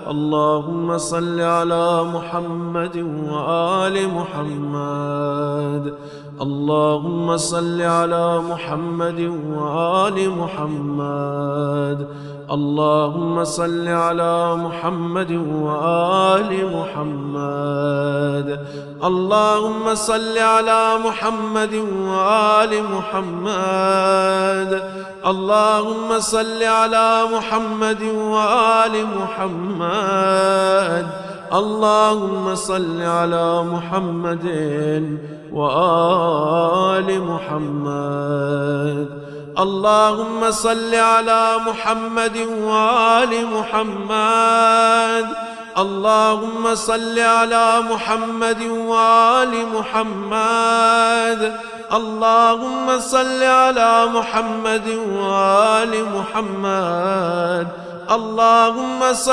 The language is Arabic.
اللهم صل على محمد وآل محمد. اللهم صل على محمد وآل محمد. اللهم صل على محمد وآل محمد. اللهم صل على محمد وآل محمد. اللهم صل على محمد وآل محمد. اللهم صل على محمد وآل محمد. اللهم صل على محمد وآل محمد. اللهم صل على محمد وآل محمد. اللهم صل على محمد وآل محمد. اللهم صل